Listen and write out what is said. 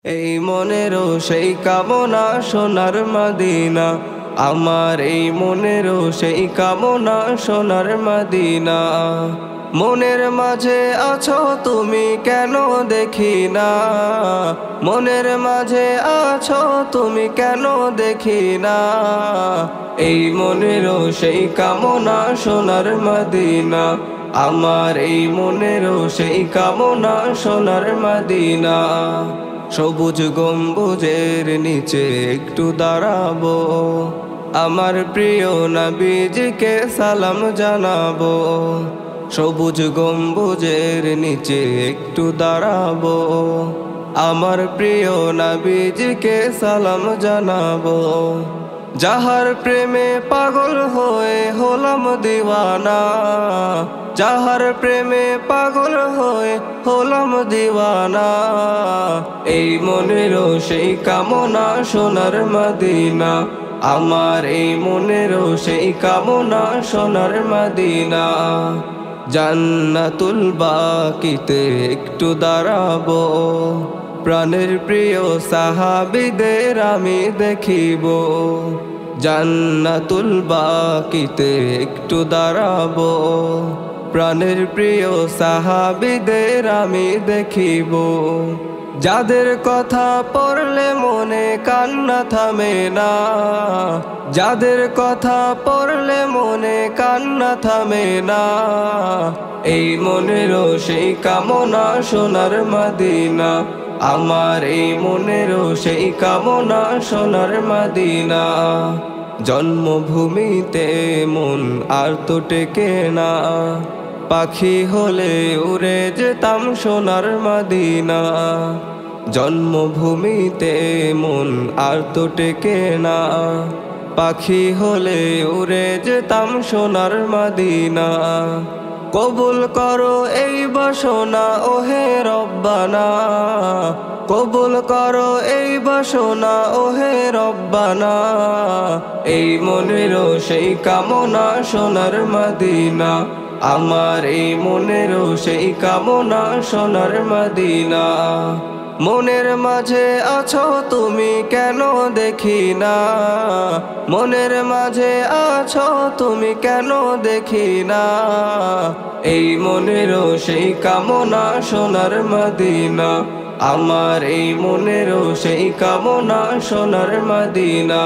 এই মনেরও সেই কামনা সোনার মদিনা, আমার এই মনেরও সেই কামনা সোনার মদিনা। মনের মাঝে আছো তুমি কেন দেখি না, মনের মাঝে আছো তুমি কেন দেখি না। এই মনেরও সেই কামনা সোনার মদিনা, আমার এই মনেরও সেই কামনা সোনার মদিনা। সবুজ গম্বুজের নিচে একটু দাঁড়াবো, আমার প্রিয় নবীজিকে সালাম জানাবো। সবুজ গম্বুজের নিচে একটু দাঁড়াবো, আমার প্রিয় নবীজিকে সালাম জানাবো। যাহার প্রেমে পাগল হয়ে হলাম দিওয়ানা, যাহার প্রেমে পাগল হয়ে হলাম দিওয়ানা। এই মনেরও সেই কামনা সোনার মদিনা, আমার এই মনেরও সেই কামনা সোনার মদিনা। জান্নাতুল বাকিতে একটু দাঁড়াবো, প্রাণের প্রিয় সাহাবীদের আমি দেখিব। জান্নাতুল বাকিতে একটু দাঁড়াবো, প্রাণের প্রিয় সাহাবীদের আমি দেখিব। যাদের কথা পড়লে মনে কান্না থামে না, যাদের কথা পড়লে মনে কান্না থামে না। এই মনেরও সেই কামনা সোনার মদিনা, আমার এই মনেরও সেই কামনা সোনার মদিনা। জন্মভূমিতে মন আর তো টেকে না, পাখি হলে উড়ে যেতাম সোনার মদিনা। জন্মভূমিতে মন আর তো টেকে না, পাখি হলে উড়ে যেতাম সোনার মদিনা। কবুল করো এই বাসনা ওহে রব্বানা, কবুল করো এই বাসনা ওহে রব্বানা। এই মনেরও সেই কামনা সোনার মদিনা, আমার এই মনেরও সেই কামনা সোনার মদিনা। মনের মাঝে আছো তুমি কেন দেখি না, মনের মাঝে আছো তুমি কেন দেখি না। এই মনেরও সেই কামনা সোনার মদিনা, আমার এই মনেরও সেই কামনা সোনার মদিনা।